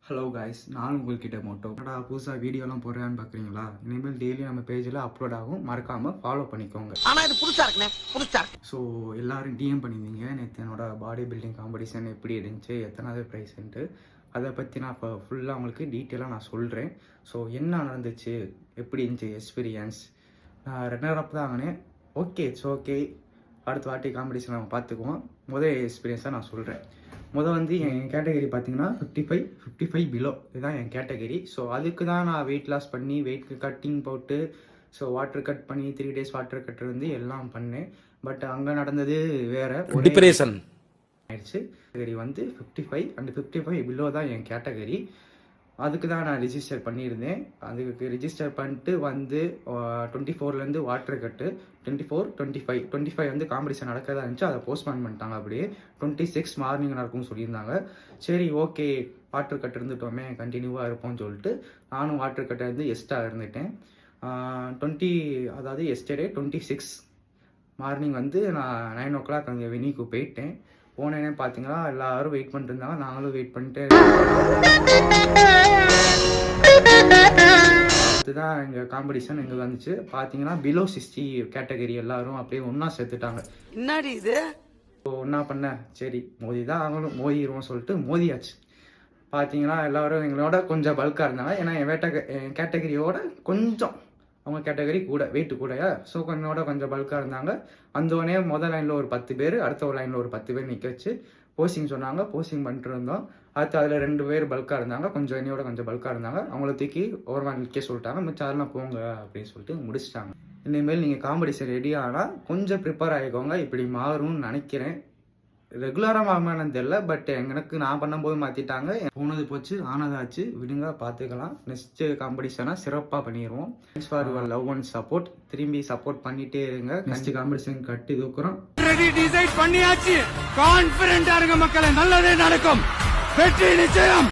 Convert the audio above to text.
Hello guys, நான் உங்கள்கிட்ட மட்டும் புதுசாக வீடியோலாம் போடுறேன்னு பார்க்குறீங்களா? இனிமேல் டெய்லி நம்ம பேஜில் அப்லோட் ஆகும், மறக்காமல் ஃபாலோ பண்ணிக்கோங்க. ஆனால் இது புதுசாக இருக்குண்ணே, புதுசா. ஸோ எல்லோரும் டிஎம் பண்ணியிருந்தீங்க நேற்று என்னோட பாடி பில்டிங் காம்படிஷன் எப்படி இருந்துச்சு, எத்தனாவது ப்ரைஸ்ன்ட்டு. அதை பற்றி நான் இப்போ ஃபுல்லாக உங்களுக்கு டீட்டெயிலாக நான் சொல்கிறேன். ஸோ என்ன நடந்துச்சு, எப்படி இருந்துச்சு எக்ஸ்பீரியன்ஸ். நான் ரன்னர்-அப் தான் ஆகினேன். Okay, it's okay. அடுத்த வாட்டி காம்படிஷன் நம்ம பார்த்துக்குவோம். முதல் எக்ஸ்பீரியன்ஸாக நான் சொல்கிறேன். வந்து என் கேட்டகரி பார்த்தீங்கன்னா 55 பிலோ, இதுதான் என் கேட்டகரி. ஸோ அதுக்கு தான் நான் வெயிட் லாஸ் பண்ணி வெயிட் கட்டிங் போட்டு ஸோ வாட்டர் கட் பண்ணி 3 days வாட்டர் கட் இருந்து எல்லாம் பண்ணேன். பட் அங்கே நடந்தது வேறு டிப்ரெஷன் ஆயிடுச்சு. கேட்டகரி 55 அண்ட் 55 பிலோ தான் என் கேட்டகரி. அதுக்கு தான் நான் ரிஜிஸ்டர் பண்ணியிருந்தேன். அதுக்கு ரிஜிஸ்டர் பண்ணிட்டு 24லேருந்து வாட்டர் கட்டு 24, 25 காம்படிஷன் நடக்கிறதா இருந்துச்சு. அதை போஸ்ட்பான் பண்ணிட்டாங்க. அப்படியே 26 மார்னிங் நடக்கும்னு சொல்லியிருந்தாங்க. சரி, ஓகே, வாட்டர் கட் இருந்துட்டோமே, கண்டினியூவாக இருப்போம்னு சொல்லிட்டு நானும் வாட்டர் கட்டை இருந்து எஸ்ட்டாக இருந்துட்டேன். அதாவது எஸ்டர்டே 26 மார்னிங் நான் 9 o'clock அங்கே வெனிக்கு போயிட்டேன். போனேன்னு பார்த்தீங்கன்னா எல்லாரும் வெயிட் பண்ணிட்டு இருந்தாங்க. நாங்களும் வெயிட் பண்ணிட்டு அதுதான் எங்கள் காம்படிஷன் எங்கே வந்துச்சு. பார்த்தீங்கன்னா பிலோ 60 கேட்டகரி எல்லாரும் அப்படியே ஒன்றா சேர்த்துட்டாங்க. என்னடி இது ஒன்றா பண்ண, சரி மோதி தான் ஆகணும், மோதிடுவோம் சொல்லிட்டு மோதியாச்சு. பார்த்தீங்கன்னா எல்லோரும் எங்களோட கொஞ்சம் பல்காக இருந்தாங்க. ஏன்னா என் கேட்டகரியோட கொஞ்சம் அவங்க கேட்டகரி கூட வெயிட்டு கூடயா. ஸோ கொஞ்சம் பல்காக இருந்தாங்க. வந்தோடனே முதல் லைனில் ஒரு 10 பேர், அடுத்த ஒரு லைனில் ஒரு 10 பேர் நிற்க வச்சு போஸ்டிங் சொன்னாங்க. போஸ்டிங் பண்ணிட்டு இருந்தோம். அடுத்து அதில் 2 பேர் பல்காக இருந்தாங்க, கொஞ்சம் என்னையோட கொஞ்சம் பல்காக இருந்தாங்க. அவங்கள தூக்கி ஓரமாக நிற்க சொல்லிட்டாங்க. மிச்சம் அதெல்லாம் போங்க அப்படின்னு சொல்லிட்டு முடிச்சிட்டாங்க. இனிமேல் நீங்கள் காம்படிஷன் ரெடி ஆனால் கொஞ்சம் ப்ரிப்பேர் ஆகிக்கோங்க. இப்படி மாறும்னு நினைக்கிறேன். ரெகுலராக மாறினான்னு தெரியல, பட் எனக்கு நான் பண்ணும்போது மாற்றிட்டாங்க. போனது போச்சு, ஆனதாச்சு, விடுங்க, பார்த்துக்கலாம். நெக்ஸ்ட் காம்படிஷனாக சிறப்பாக பண்ணிடுவோம். Thanks for your love and support. திரும்பி சப்போர்ட் பண்ணிட்டே இருங்க. நெக்ஸ்ட் காம்படிஷன் கட்டி தூக்குறோம். டிசைட் பண்ணியாச்சு. கான்ஃபிடென்ட்டா இருங்க மக்களே, நல்லதே நடக்கும். வெற்றி நிச்சயம்.